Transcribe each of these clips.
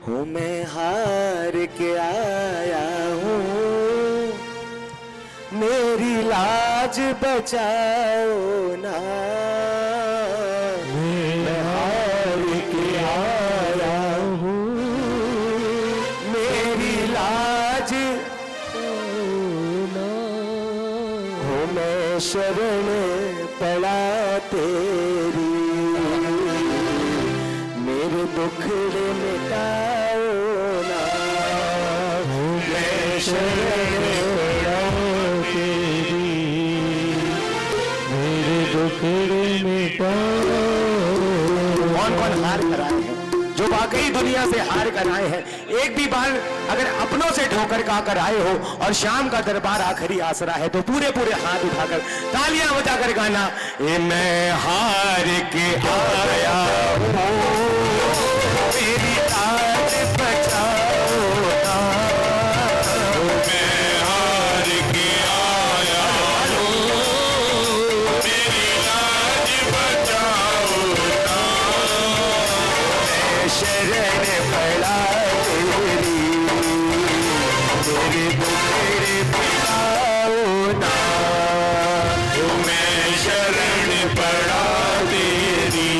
हूँ मैं हार के आया हूँ, मेरी लाज बचाओ ना। मैं हार के आया हूँ, मेरी लाज ना। हूँ मैं शरण पड़ा तेरी, मेरे दुखड़े मिटाओ ना। हूँ मैं शरण पड़ा तेरी, मेरे दुखड़े मिटाओ। कौन कौन हार कर आए हैं, जो वाकई दुनिया से हार कर आए हैं? एक भी बार अगर अपनों से ठोकर खाकर आए हो और शाम का दरबार आखिरी आसरा है तो पूरे पूरे हाथ उठाकर तालियां बजाकर गाना, ए मैं हार के आया हूँ, मेरी लाज बचाओ ना। मैं हार के आया हूँ, मेरी लाज बचाओ ना। मैं शरण पड़ा तेरी, मेरे दुखड़े मिटाओ ना। मैं शरण पड़ा तेरी,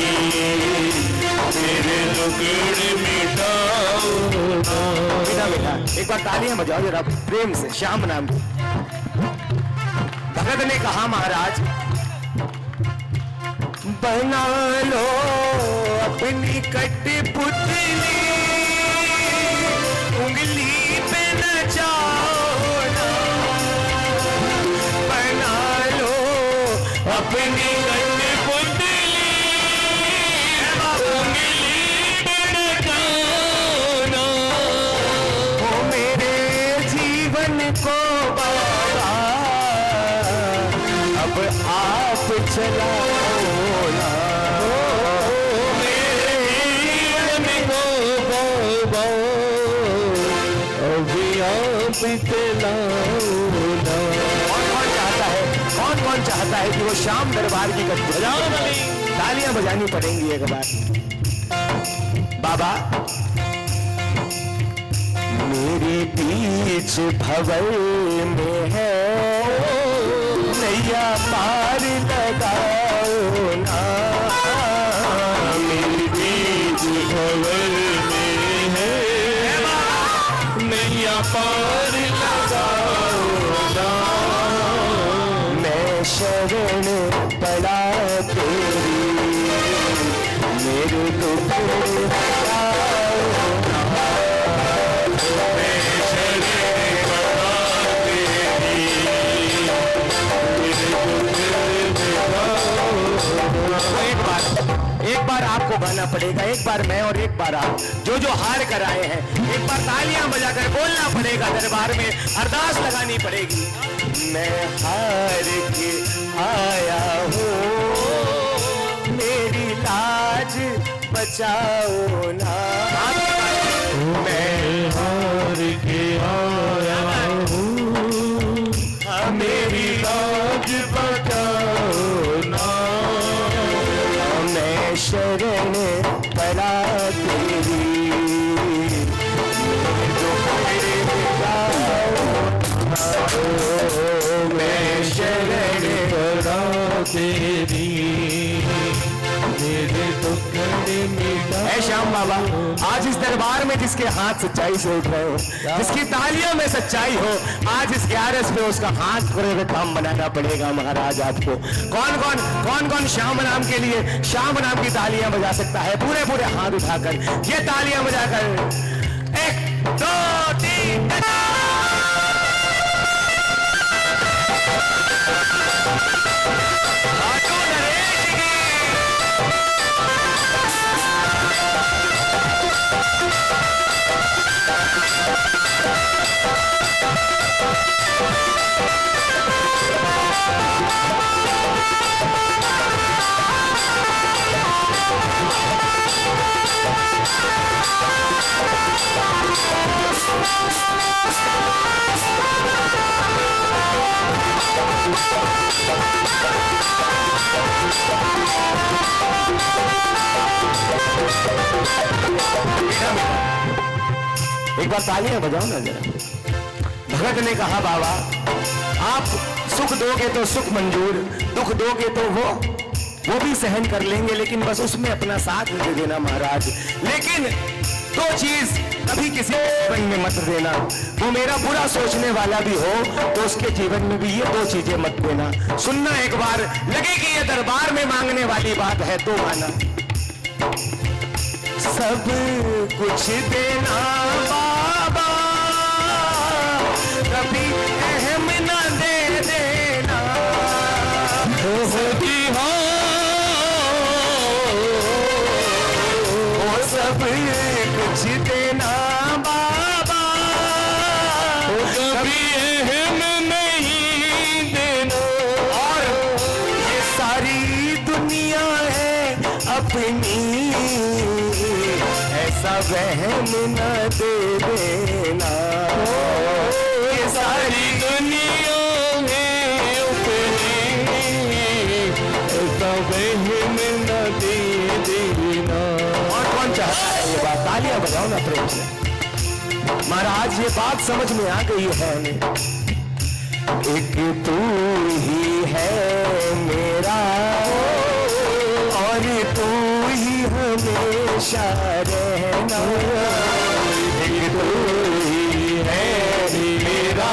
मेरे दुखड़े मिटाओ ना। बेटा बेटा एक बार तालियां बजाओ जरा प्रेम से श्याम नाम की। भगत ने कहा महाराज बना लो अपनी कठपुतली, उंगली पे नचाओ ना। बना लो अपनी कठपुतली, उंगली पे नचाओ ना। ओ मेरे जीवन को बाबा अब आप चलाओ ना। मेरे जीवन को बाबा अभी आप चलाओ ना। कौन कौन चाहता है कि वो शाम दरबार की गद्दी बजाओ? तालियां बजानी पड़ेंगी एक बार। बाबा मेरे बीच भंवर में है नैया पार लगाओ ना। मेरे बीच भंवर में है नैया पार लगाओ ना। मैं शरण पड़ा तेरी, मेरे दुखड़े मिटाओ ना। मैं शरण पड़ा तेरी, मेरे दुखड़े मिटाओ ना। एक बार आपको गाना पड़ेगा, एक बार मैं और एक बार आप, जो जो हार कर आए हैं एक बार तालियां बजाकर बोलना पड़ेगा, दरबार में अरदास लगानी पड़ेगी। मैं हार के आया हूँ, मेरी लाज बचाओ ना। मैं हार के आया हूँ, मेरी लाज बचाओ ना। मैं शरण पड़ा तेरी, दुखड़े मिटाओ ना। मैं शरण पड़ा तेरी, मेरे दुखड़े मिटाओ। है श्याम बाबा, आज इस दरबार में जिसके हाथ सच्चाई से उठ रहे हो, जिसकी तालियों में सच्चाई हो, आज इस 11 पे उसका हाथ पूरे पे काम बनाना पड़ेगा महाराज आपको। कौन कौन श्याम नाम के लिए श्याम नाम की तालियां बजा सकता है? पूरे पूरे हाथ उठाकर ये तालियां बजाकर 1 2 3 एक बार तालियां बजाओ ना जरा। भगत ने कहा बाबा आप सुख दोगे तो सुख मंजूर, दुख दोगे तो वो भी सहन कर लेंगे, लेकिन बस उसमें अपना साथ दे देना महाराज। लेकिन दो चीज कभी किसी के जीवन में मत देना, वो मेरा बुरा सोचने वाला भी हो तो उसके जीवन में भी ये दो चीजें मत देना। सुनना एक बार, लगे कि ये दरबार में मांगने वाली बात है तो माना। सब कुछ देना बाबा, कभी अहम न दे देना। सभी हाँ वो सब कुछ देना बाबा, कभी अहम नहीं देना। और ये सारी दुनिया है अपनी, ऐसा वहम न दे देना। ये सारी दुनिया में अपनी, ऐसा वहम न दे देना। और कौन चाहता है ये बात? तालियां बजाओ ना प्रेम से। महाराज ये बात समझ में आ गई है हमें। एक तू ही है मेरा और तू ही हमेशा रहना। एक तू ही है मेरा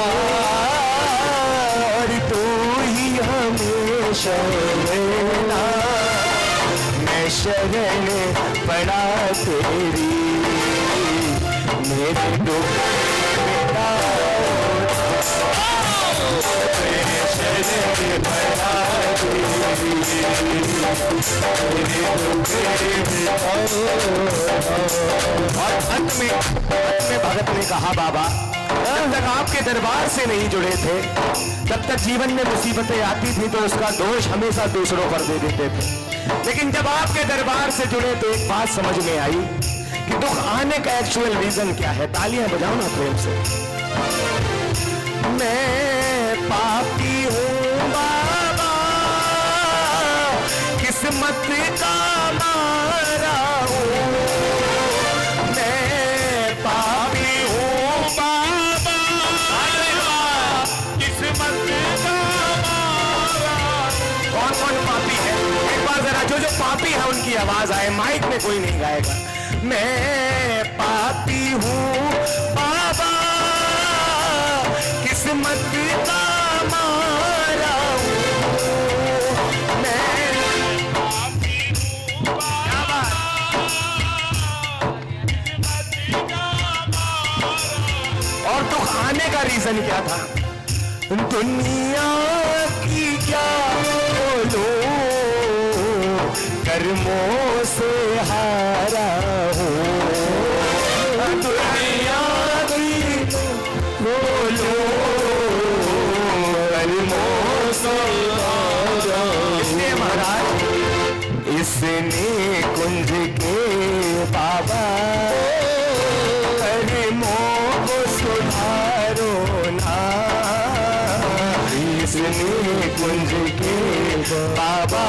और तू ही हमेशा रहना। मैं शरण पड़ा तेरी, मेरे दुख मिटा शरण पड़ा तेरी, मेरे दुख मिटा। और अंत में भगत ने कहा बाबा जब तक आपके दरबार से नहीं जुड़े थे तब तक जीवन में मुसीबतें आती थी तो उसका दोष हमेशा दूसरों पर दे देते थे, लेकिन जब आपके दरबार से जुड़े तो एक बात समझ में आई कि दुख आने का एक्चुअल रीजन क्या है। तालियां बजाओ ना प्रेम से। मैं पापी हूँ बाबा, किस्मत का मारा हूँ। मैं पापी हूँ बाबा, किस्मत का मारा। कौन कौन पापी है? एक बार जरा जो पापी है उनकी आवाज आए, माइक में कोई नहीं गाएगा। मैं पापी हूँ बाबा, किस्मत का मारा हूँ। मैं पापी हूँ बाबा, किस्मत का मारा। और दुख आने का रीजन क्या था? दुनिया की क्या बोलो, कर्मों से हारा हूँ। दुनिया की बोलो, कर्मों से हारा हूँ। इसलिए महाराज इसने कुंज के बाबा, कर्मों को सुधारो ना। इसने कुंज के बाबा,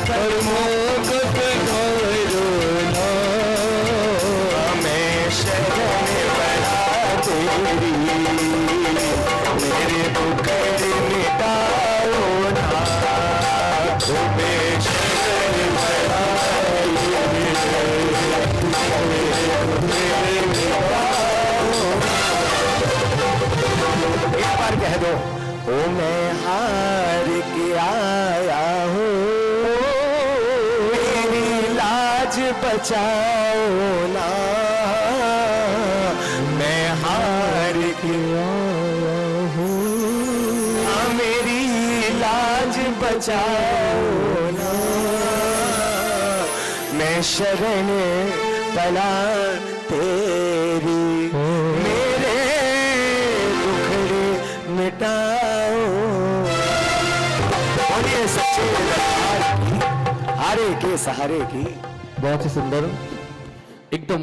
कर्मों को सुधारो ना। मैं शरण पड़ा तेरी, मेरे दुख मिटाओ ना। मैं शरण पड़ा तेरी, मेरे दुख मिटाओ। एक बार कह दो, ओ मैं हार के आया हूँ, मेरी लाज बचाओ ना। मैं हार के आया हूँ, मेरी लाज बचाओ ना। मैं शरण पड़ा तेरी, मेरे दुखड़े मिटाओ। बोलिए सच्चे दरबार की, हारे के सहारे की। बहुत ही सुंदर, एकदम